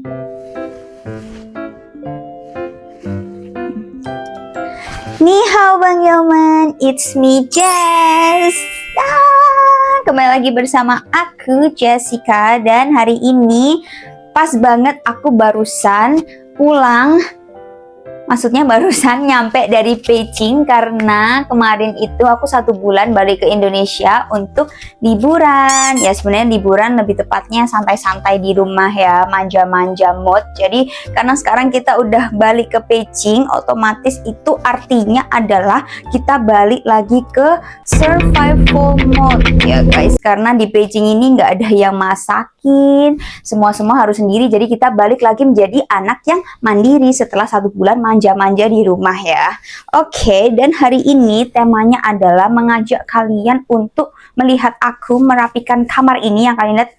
Ni hao Bang Yoman, it's me Jess. Kembali lagi bersama aku Jessica, dan hari ini pas banget aku barusan pulang. Maksudnya barusan nyampe dari Beijing karena kemarin itu aku 1 bulan balik ke Indonesia untuk liburan. Ya sebenarnya liburan lebih tepatnya santai-santai di rumah ya, manja-manja mood. Jadi karena sekarang kita udah balik ke Beijing, otomatis itu artinya adalah kita balik lagi ke survival mode ya guys. Karena di Beijing ini nggak ada yang masakin, semua harus sendiri. Jadi kita balik lagi menjadi anak yang mandiri setelah 1 bulan manja-manja di rumah ya. Oke, dan hari ini temanya adalah mengajak kalian untuk melihat aku merapikan kamar ini. Yang kalian lihat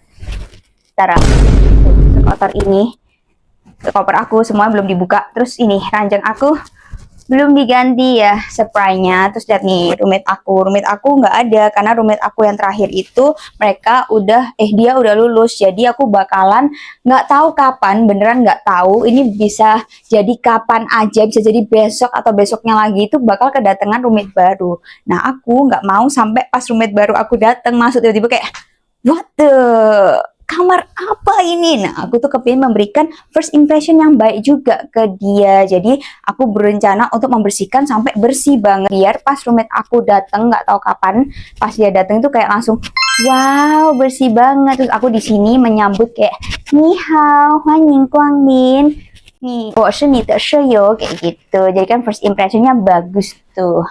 sekotor ini, koper aku semua belum dibuka. Terus ini ranjang aku belum diganti ya spray-nya. Terus lihat nih roommate aku nggak ada karena roommate aku yang terakhir itu mereka udah dia udah lulus. Jadi aku bakalan nggak tahu kapan, beneran nggak tahu. Ini bisa jadi kapan aja, bisa jadi besok atau besoknya lagi itu bakal kedatangan roommate baru. Nah aku nggak mau sampai pas roommate baru aku datang masuk tiba-tiba kayak what the, kamar apa ini? Nah, aku tuh kepingin memberikan first impression yang baik juga ke dia. Jadi, aku berencana untuk membersihkan sampai bersih banget. Biar pas roommate aku datang, nggak tahu kapan, pas dia datang itu kayak langsung, wow, bersih banget. Terus aku di sini menyambut kayak, ni hao,欢迎光临. Nih, 我是你的舍友, kayak gitu. Jadi kan first impressionnya bagus tuh.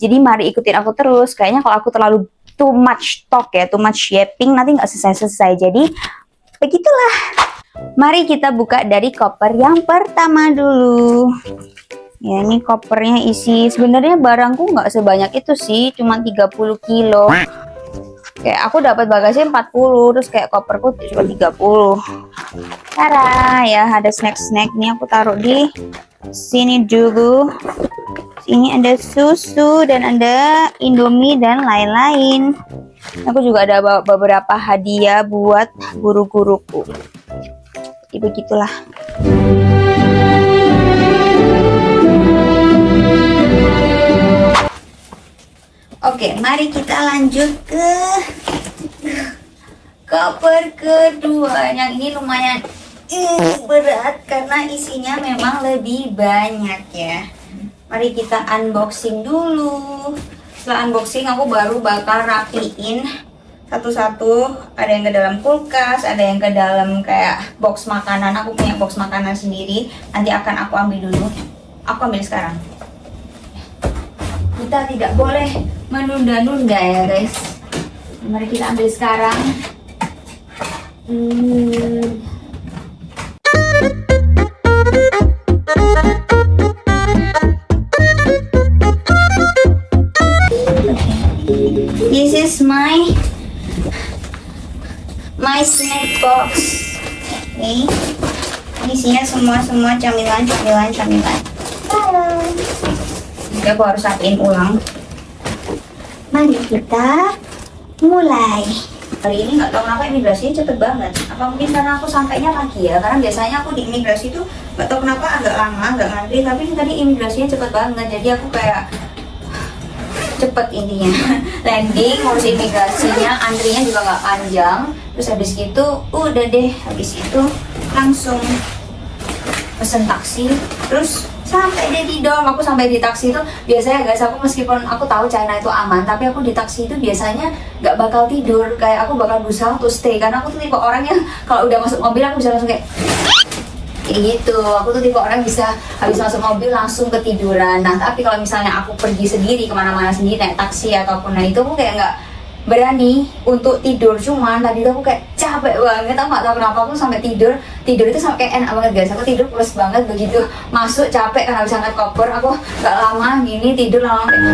Jadi mari ikutin aku terus. Kayaknya kalau aku terlalu too much talk ya, too much yapping, nanti nggak selesai-selesai. Jadi begitulah. Mari kita buka dari koper yang pertama dulu. Ya ini kopernya isi, sebenarnya barangku nggak sebanyak itu sih, cuma 30 kilo. Kayak aku dapat bagasi 40, terus kayak koperku cuma 30. Tara ya, ada snack-snack nih aku taruh di sini dulu. Ini ada susu dan ada Indomie dan lain-lain. Aku juga ada beberapa hadiah buat guru-guruku. Jadi begitulah. Oke, mari kita lanjut ke koper kedua. Yang ini lumayan berat karena isinya memang lebih banyak ya. Mari kita unboxing dulu. Setelah unboxing aku baru bakal rapiin satu-satu. Ada yang ke dalam kulkas, ada yang ke dalam kayak box makanan. Aku punya box makanan sendiri. Nanti akan aku ambil dulu. Aku ambil sekarang. Kita tidak boleh menunda-nunda ya guys. Mari kita ambil sekarang. This is my snack box. Oke. Isinya semua camilan. Jadi aku harus rapiin ulang. Mari kita mulai. Kali ini nggak tahu kenapa imigrasinya cepet banget. Apa mungkin karena aku sampainya pagi ya? Karena biasanya aku di imigrasi itu nggak tahu kenapa agak lama, agak ngantri. Tapi ini tadi imigrasinya cepet banget. Jadi aku kayak cepet intinya. Landing, ngurus imigrasinya, antrinya juga nggak panjang. Terus habis itu udah deh, habis itu langsung pesen taksi. Terus sampai deh di dorm. Aku sampai di taksi itu biasanya guys, aku meskipun aku tahu China itu aman, tapi aku di taksi itu biasanya nggak bakal tidur. Kayak aku bakal berusaha untuk stay karena aku tuh tipe orang yang kalau udah masuk mobil aku bisa langsung kayak gitu. Aku tuh tipe orang bisa habis masuk mobil langsung ketiduran. Nah tapi kalau misalnya aku pergi sendiri kemana-mana sendiri naik taksi ataupun itu aku kayak nggak berani untuk tidur. Cuman tadi tuh aku kayak capek banget, aku nggak tahu kenapa aku sampai tidur itu sampai kayak enak banget guys. Aku tidur pulas banget, begitu masuk capek karena bisa angkat koper. Aku nggak lama gini tidur lama kayak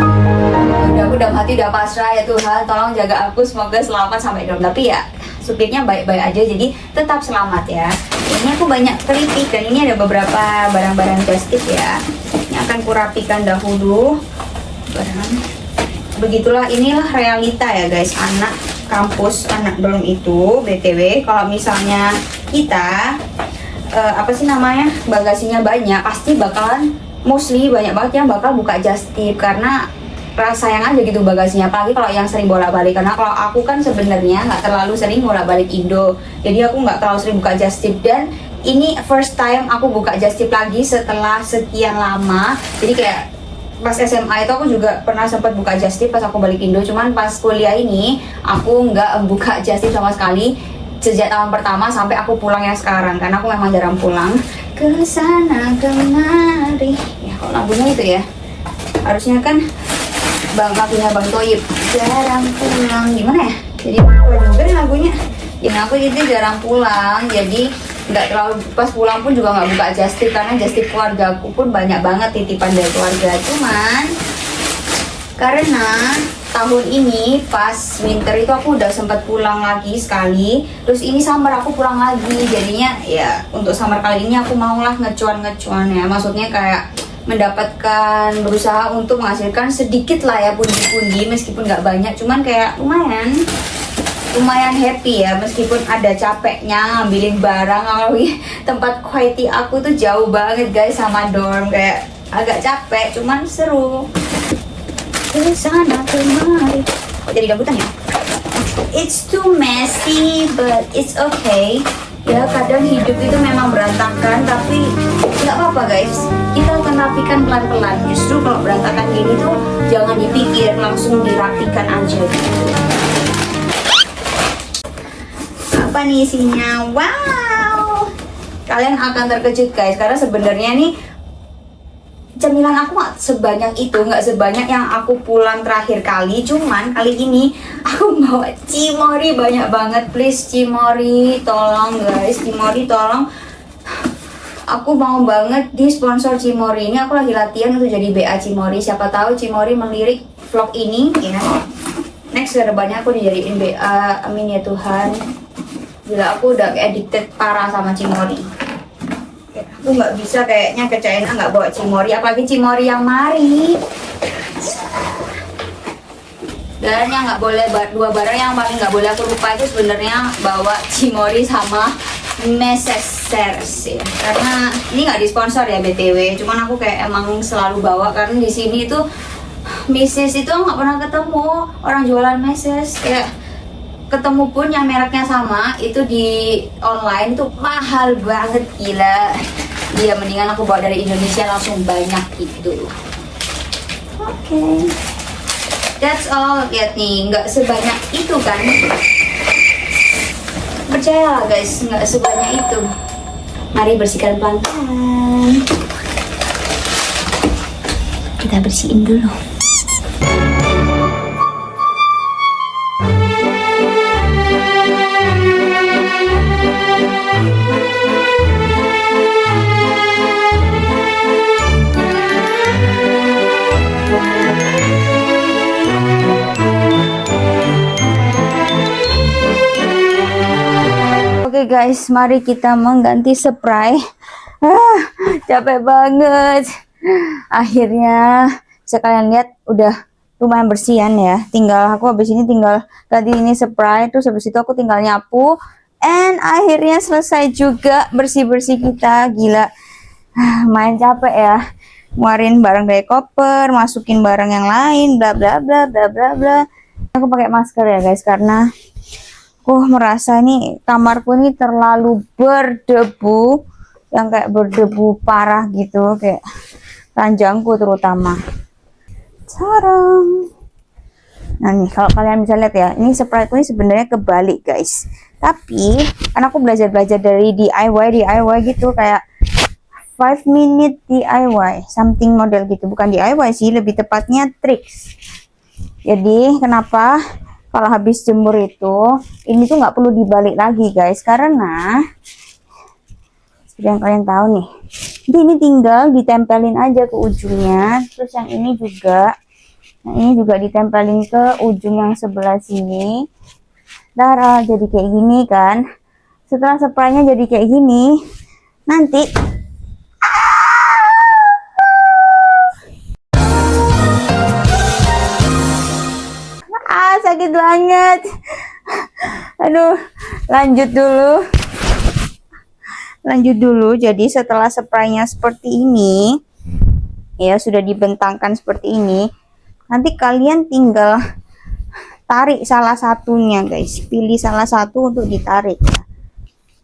udah, aku dalam hati udah pasrah ya Tuhan, tolong jaga aku semoga selamat sampai dorm. Tapi ya supirnya baik-baik aja, jadi tetap selamat ya. Ini aku banyak keripik dan ini ada beberapa barang-barang plastik ya. Ini akan kurapikan dahulu barang. Begitulah, inilah realita ya guys, anak kampus, anak dorm itu. BTW kalau misalnya kita apa sih namanya, bagasinya banyak, pasti bakalan mostly banyak banget yang bakal buka just tip karena rasa sayang aja gitu bagasinya, apalagi kalau yang sering bolak-balik. Karena kalau aku kan sebenarnya nggak terlalu sering bolak-balik Indo, jadi aku nggak terlalu sering buka just tip, dan ini first time aku buka just tip lagi setelah sekian lama. Jadi kayak pas SMA itu aku juga pernah sempat buka just tip pas aku balik Indo, cuman pas kuliah ini aku nggak buka just tip sama sekali sejak tahun pertama sampai aku pulang yang sekarang, karena aku memang jarang pulang ke sana kemari. Ya kok lagunya itu ya, harusnya kan lagunya Bang Toyib, jarang pulang, gimana ya, jadi apa juga nih lagunya. Ya aku itu jarang pulang, jadi nggak terlalu, pas pulang pun juga nggak buka just tip karena just tip keluarga aku pun banyak banget titipan dari keluarga. Cuman karena tahun ini pas winter itu aku udah sempat pulang lagi sekali, terus ini summer aku pulang lagi, jadinya ya untuk summer kali ini aku maulah ngecuan-ngecuan ya, maksudnya kayak mendapatkan, berusaha untuk menghasilkan sedikit lah ya, pundi-pundi meskipun nggak banyak, cuman kayak lumayan happy ya, meskipun ada capeknya ngambilin barang. Kalau tempat quiety aku tuh jauh banget guys sama dorm, kayak agak capek, cuman seru. Ke sana kemari. Kok jadi dangdutan ya? It's too messy but it's okay. Ya kadang hidup itu memang berantakan, tapi nggak apa-apa guys. Kita akan rapikan pelan-pelan. Justru kalau berantakan gini tuh jangan dipikir, langsung dirapikan aja gitu. Apa nih isinya? Wow, kalian akan terkejut guys, karena sebenarnya nih cemilan aku nggak sebanyak itu, nggak sebanyak yang aku pulang terakhir kali. Cuman kali ini aku bawa cimori banyak banget. Please cimori, tolong guys, cimori tolong. Aku mau banget di sponsor cimori ini. Aku lagi latihan untuk jadi BA cimori. Siapa tahu cimori melirik vlog ini ya. Next kedepannya aku dijadiin BA, amin ya Tuhan. Gila, aku udah addicted parah sama cimori. Aku nggak bisa kayaknya ke China nggak bawa cimori, apalagi cimori yang mari. Dan yang nggak boleh, dua barang yang paling nggak boleh aku lupa itu sebenarnya bawa cimori sama meses ya. Karena ini nggak disponsor ya BTW, cuman aku kayak emang selalu bawa karena di sini itu meses itu nggak pernah ketemu orang jualan meses. Kayak ketemu pun yang mereknya sama itu di online itu mahal banget, gila. Iya, mendingan aku bawa dari Indonesia langsung banyak gitu. Oke. That's all. Lihat nih, nggak sebanyak itu kan. Percayalah guys, nggak sebanyak itu. Mari bersihkan pelan-pelan. Kita bersihin dulu. Oke guys, mari kita mengganti spray. Capek banget. Akhirnya sekalian lihat udah lumayan bersihan ya. Tinggal aku habis ini tinggal ganti ini spray, terus habis itu aku tinggal nyapu. And akhirnya selesai juga bersih-bersih kita. Gila, main capek ya. Ngeluarin barang dari koper, masukin barang yang lain, bla bla bla bla bla bla. Aku pakai masker ya guys, karena aku merasa ini kamarku ini terlalu berdebu, yang kayak berdebu parah gitu, kayak ranjangku terutama. Sarang. Nah nih, kalau kalian bisa lihat ya, ini sprayku ini sebenarnya kebalik guys. Tapi kan aku belajar dari DIY gitu, kayak 5 minute DIY, something model gitu. Bukan DIY sih, lebih tepatnya tricks. Jadi kenapa kalau habis jemur itu ini tuh nggak perlu dibalik lagi guys, karena seperti yang kalian tahu nih, jadi ini tinggal ditempelin aja ke ujungnya. Terus yang ini juga, nah ini juga ditempelin ke ujung yang sebelah sini. Darah jadi kayak gini kan. Setelah spraynya jadi kayak gini, nanti sakit banget. Aduh, lanjut dulu. lanjut dulu. Jadi setelah spraynya seperti ini, ya sudah dibentangkan seperti ini, nanti kalian tinggal tarik salah satunya guys, pilih salah satu untuk ditarik ya.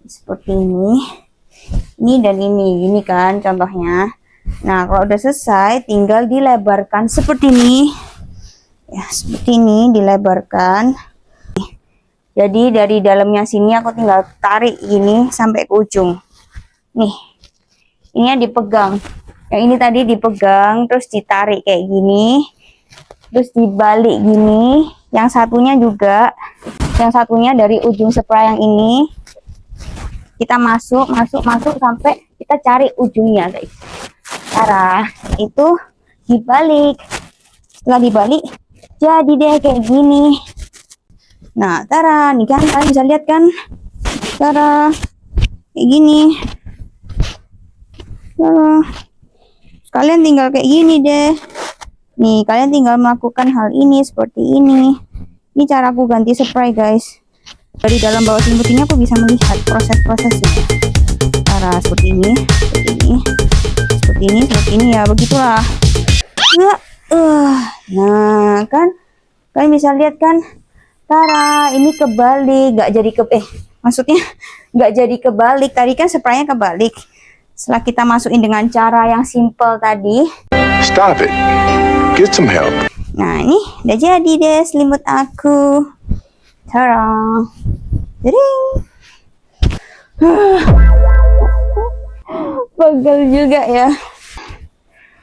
Seperti ini dan ini kan contohnya. Nah kalau udah selesai tinggal dilebarkan seperti ini ya, seperti ini dilebarkan. Jadi dari dalamnya sini aku tinggal tarik gini sampai ke ujung nih. Ini yang dipegang, yang ini tadi dipegang terus ditarik kayak gini, terus dibalik gini. Yang satunya juga, yang satunya dari ujung spray yang ini kita masuk sampai kita cari ujungnya guys. Cara itu dibalik, setelah dibalik jadi deh kayak gini. Nah Tara nih kan, kalian bisa lihat kan Tara kayak gini. Tara, kalian tinggal kayak gini deh. Nih, kalian tinggal melakukan hal ini seperti ini. Ini cara aku ganti spray, guys. Dari dalam bawah selimut ini aku bisa melihat proses-prosesnya. Cara seperti ini, seperti ini ya, begitulah. Nah, kan kalian bisa lihat kan? Tara, ini kebalik, nggak jadi maksudnya nggak jadi kebalik. Tadi kan spraynya kebalik. Setelah kita masukin dengan cara yang simple tadi. Stop it. Get some help. Nah ini udah jadi deh selimut aku. Tara. Jering. Pegel juga ya.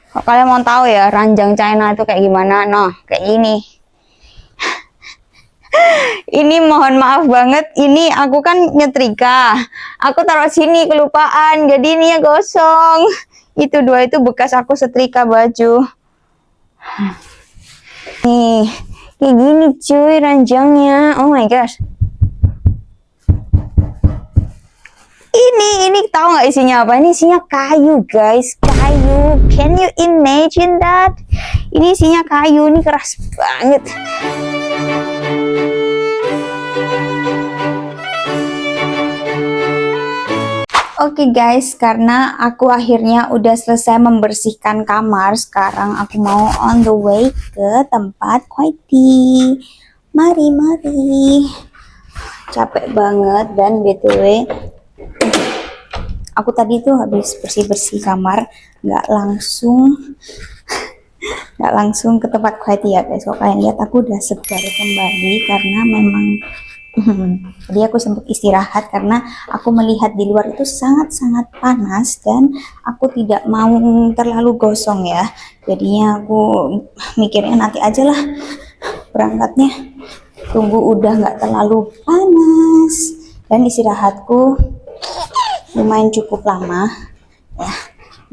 Kalau kalian mau tahu ya ranjang China itu kayak gimana, nah kayak gini. Ini mohon maaf banget, ini aku kan nyetrika, aku taruh sini kelupaan, jadi ini ya gosong. Itu dua itu bekas aku setrika baju. Nih, kayak gini cuy ranjangnya. Oh my gosh. Ini tahu nggak isinya apa? Ini isinya kayu guys, kayu. Can you imagine that? Ini isinya kayu, ini keras banget. Oke guys, karena aku akhirnya udah selesai membersihkan kamar, sekarang aku mau on the way ke tempat Kwaiti. Mari. Capek banget dan BTW aku tadi tuh habis bersih-bersih kamar, nggak langsung ke tempat Kwaiti ya guys. Kalau kalian lihat aku udah segar kembali karena memang jadi aku sempat istirahat karena aku melihat di luar itu sangat-sangat panas dan aku tidak mau terlalu gosong ya. Jadinya aku mikirnya nanti aja lah berangkatnya, tunggu udah nggak terlalu panas. Dan istirahatku lumayan cukup lama ya.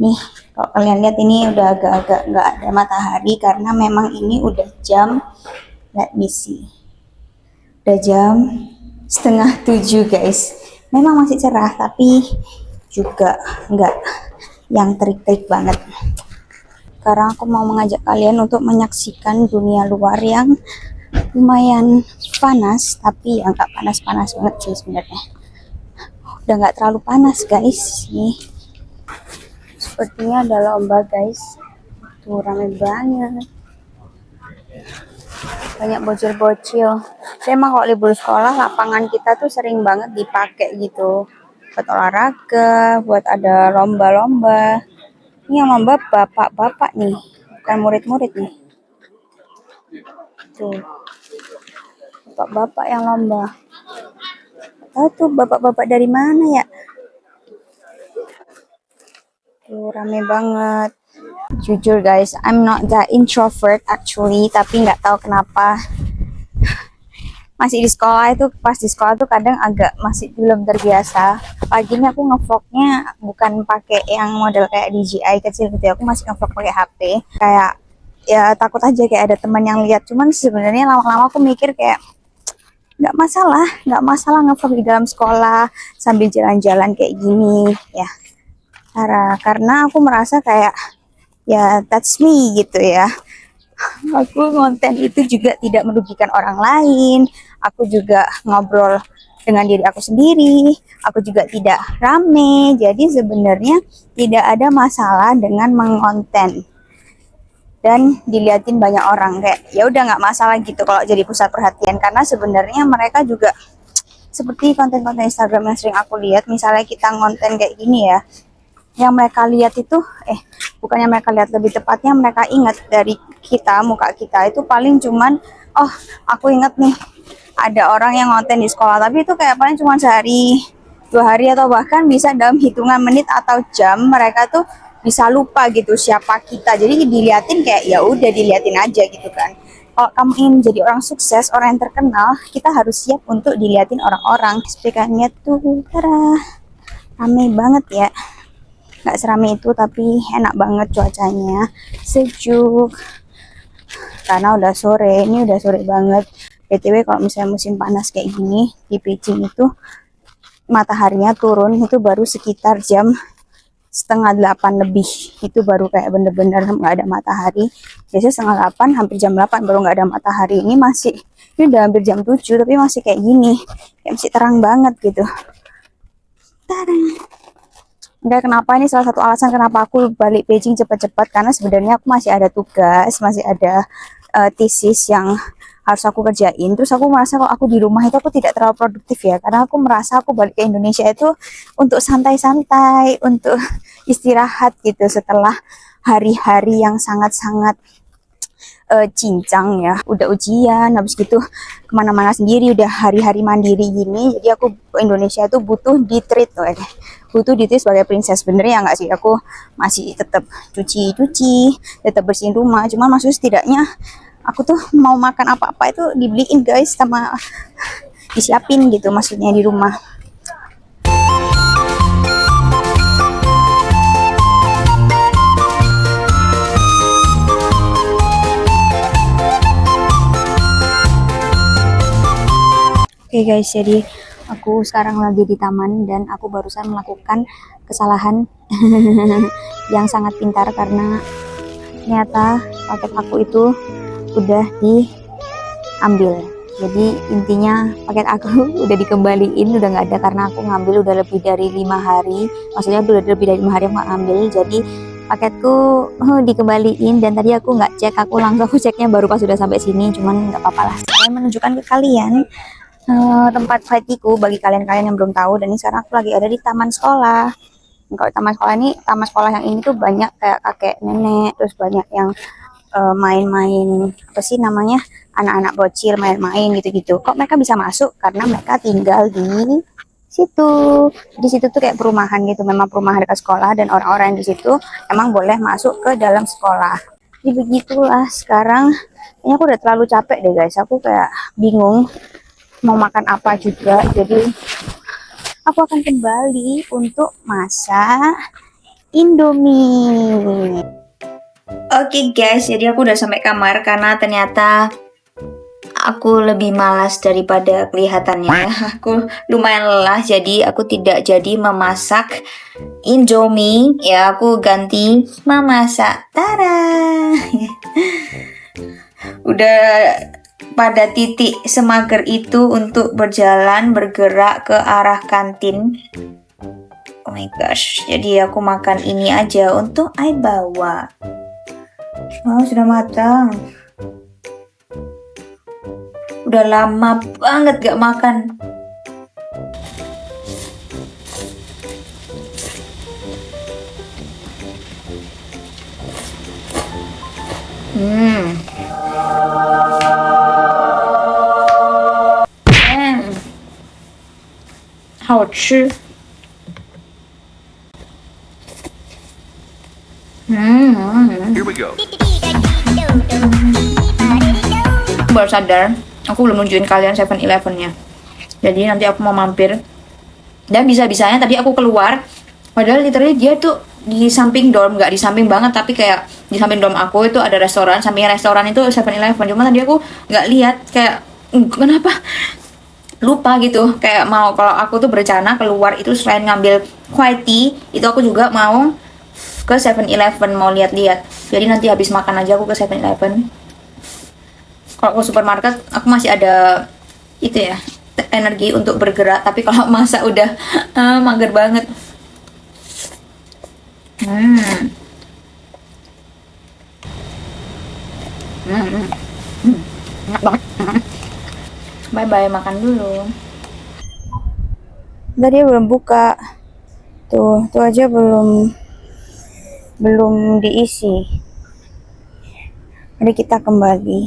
Nih kalau kalian lihat ini udah agak-agak nggak ada matahari karena memang ini udah jam, let me see, udah jam 6:30 guys. Memang masih cerah tapi juga nggak yang terik-terik banget. Sekarang aku mau mengajak kalian untuk menyaksikan dunia luar yang lumayan panas, tapi ya nggak panas-panas banget sih sebenarnya. Udah nggak terlalu panas guys. Nih sepertinya ada lomba guys, tuh rame banget, banyak bocil-bocil. Emang kalau libur sekolah lapangan kita tuh sering banget dipakai gitu buat olahraga, buat ada lomba-lomba. Ini yang lomba bapak-bapak nih, bukan murid-murid nih. Tuh bapak-bapak yang lomba. Oh tuh bapak-bapak dari mana ya? Tuh rame banget. Jujur guys, I'm not that introvert actually, tapi nggak tahu kenapa masih di sekolah itu, pas di sekolah tuh kadang agak masih belum terbiasa. Pagi ini aku ngevlognya bukan pakai yang model kayak DJI kecil gitu ya, aku masih ngevlog pakai HP. Kayak ya takut aja kayak ada teman yang lihat. Cuman sebenarnya lama-lama aku mikir kayak nggak masalah ngevlog di dalam sekolah sambil jalan-jalan kayak gini ya. Karena aku merasa kayak ya that's me gitu ya. Aku konten itu juga tidak merugikan orang lain. Aku juga ngobrol dengan diri aku sendiri, aku juga tidak rame. Jadi sebenarnya tidak ada masalah dengan mengonten dan diliatin banyak orang, kayak ya udah nggak masalah gitu kalau jadi pusat perhatian, karena sebenarnya mereka juga seperti konten-konten Instagram yang sering aku lihat, misalnya kita ngonten kayak gini ya, yang mereka lihat itu bukannya mereka lihat, lebih tepatnya mereka ingat dari kita, muka kita itu paling cuman, oh aku inget nih ada orang yang ngonten di sekolah, tapi itu kayak paling cuma sehari 2 hari, atau bahkan bisa dalam hitungan menit atau jam mereka tuh bisa lupa gitu siapa kita. Jadi diliatin kayak ya udah diliatin aja gitu kan. Kalau kamu ingin jadi orang sukses, orang yang terkenal, kita harus siap untuk diliatin orang-orang. Speakernya tuh rame banget ya, nggak serame itu tapi enak banget, cuacanya sejuk karena udah sore. Ini udah sore banget. BTW kalau misalnya musim panas kayak gini di Beijing itu mataharinya turun itu baru sekitar jam 7:30 lebih, itu baru kayak bener-bener nggak ada matahari. Biasanya 7:30 hampir jam 8 baru nggak ada matahari. Ini udah hampir jam 7 tapi masih kayak gini, kayak masih terang banget gitu. Tarang. Enggak, kenapa ini salah satu alasan kenapa aku balik Beijing cepat-cepat, karena sebenarnya aku masih ada tugas, masih ada tesis yang harus aku kerjain. Terus aku merasa kalau aku di rumah itu aku tidak terlalu produktif ya, karena aku merasa aku balik ke Indonesia itu untuk santai-santai, untuk istirahat gitu setelah hari-hari yang sangat-sangat cincang ya, udah ujian, habis gitu kemana-mana sendiri, udah hari-hari mandiri gini. Jadi aku ke Indonesia itu butuh di treat butuh di treat sebagai princess. Benernya ya nggak sih, aku masih tetap cuci-cuci, tetap bersihin rumah, cuman maksudnya setidaknya aku tuh mau makan apa-apa itu dibeliin guys, sama disiapin gitu maksudnya di rumah. Oke guys, jadi aku sekarang lagi di taman dan aku barusan melakukan kesalahan yang sangat pintar, karena ternyata paket aku itu udah diambil. Jadi intinya paket aku udah dikembaliin, udah nggak ada, karena aku ngambil udah lebih dari 5 hari. Maksudnya udah lebih dari 5 hari aku ngambil, jadi paketku dikembaliin. Dan tadi aku nggak cek, aku ceknya baru pas sudah sampai sini. Cuman nggak apa-apa lah, saya menunjukkan ke kalian tempat flightku bagi kalian-kalian yang belum tahu. Dan ini sekarang aku lagi ada di taman sekolah. Kalau taman sekolah yang ini tuh banyak kayak kakek nenek, terus banyak yang main-main, apa sih namanya, anak-anak bocil main-main gitu-gitu. Kok mereka bisa masuk? Karena mereka tinggal di situ. Di situ tuh kayak perumahan gitu, memang perumahan dekat sekolah, dan orang-orang yang di situ emang boleh masuk ke dalam sekolah. Jadi begitulah. Sekarang kayaknya aku udah terlalu capek deh guys, aku kayak bingung mau makan apa juga. Jadi aku akan kembali untuk masak Indomie. Oke guys, jadi aku udah sampai kamar karena ternyata aku lebih malas daripada kelihatannya. Aku lumayan lelah, jadi aku tidak jadi memasak Indomie. Ya, aku ganti memasak Tara. Udah pada titik semager itu untuk bergerak ke arah kantin. Oh my gosh, jadi aku makan ini aja untuk I bawa. Oh, sudah matang. Udah lama banget gak makan. Hao吃. Here we go. Baru sadar, aku belum nunjukin kalian 7-Eleven-nya. Jadi nanti aku mau mampir. Dan bisa-bisanya tadi aku keluar, padahal literally dia tuh di samping dorm, nggak di samping banget, tapi kayak di samping dorm aku itu ada restoran, samping restoran itu 7-Eleven. Cuma tadi aku nggak lihat, kayak kenapa lupa gitu, kayak mau, kalau aku tuh berencana keluar itu selain ngambil white tea, itu aku juga mau ke 7-Eleven, mau lihat-lihat. Jadi nanti habis makan aja aku ke 7-Eleven. Kalau ke supermarket aku masih ada itu ya, energi untuk bergerak. Tapi kalau masak udah mager banget. Enak banget. Bye bye, makan dulu. Tadi belum buka. Tuh aja belum diisi. Mari kita kembali.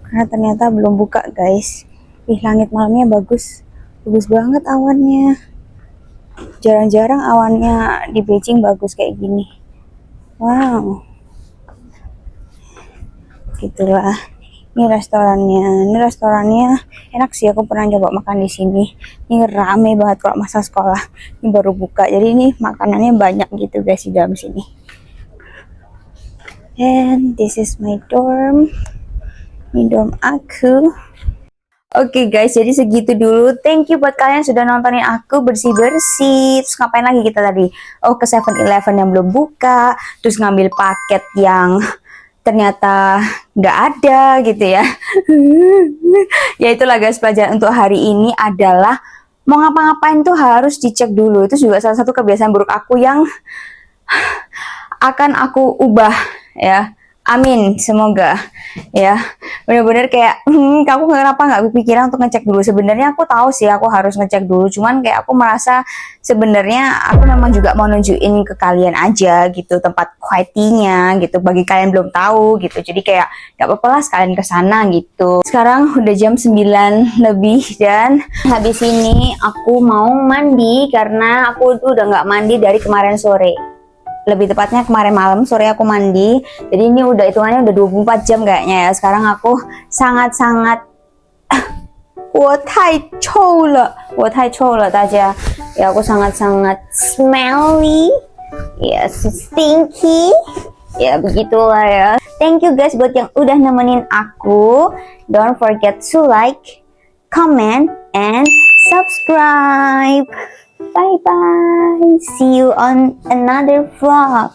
Karena ternyata belum buka, guys. Langit malamnya bagus banget awannya. Jarang-jarang awannya di Beijing bagus kayak gini. Wow. Gitulah. Ini restorannya enak sih, aku pernah coba makan di sini. Ini rame banget kalau masa sekolah. Ini baru buka, jadi ini makanannya banyak gitu guys di dalam sini. And this is my dorm. Ini dorm aku. Oke guys, jadi segitu dulu. Thank you buat kalian sudah nontonin aku bersih-bersih. Terus ngapain lagi kita tadi? Oh, ke 7-Eleven yang belum buka. Terus ngambil paket yang ternyata nggak ada gitu ya. Ya itulah guys, pelajaran untuk hari ini adalah mau ngapa-ngapain tuh harus dicek dulu. Itu juga salah satu kebiasaan buruk aku yang akan aku ubah ya. Amin, semoga ya. Bener-bener kayak aku kenapa nggak kepikiran untuk ngecek dulu. Sebenarnya aku tahu sih aku harus ngecek dulu, cuman kayak aku merasa sebenarnya aku memang juga mau nunjukin ke kalian aja gitu tempat quiet-nya gitu, bagi kalian belum tahu gitu. Jadi kayak nggak apa-apa lah sekalian ke sana gitu. Sekarang udah jam 9 lebih dan habis ini aku mau mandi karena aku tuh udah nggak mandi dari kemarin sore. Lebih tepatnya kemarin malam sore aku mandi. Jadi ini udah hitungannya udah 24 jam kayaknya ya. Sekarang aku sangat-sangat 我太臭了 大家. Ya aku sangat-sangat smelly. Ya, stinky. Ya begitulah ya. Thank you guys buat yang udah nemenin aku. Don't forget to like, comment, and subscribe. Bye bye. See you on another vlog.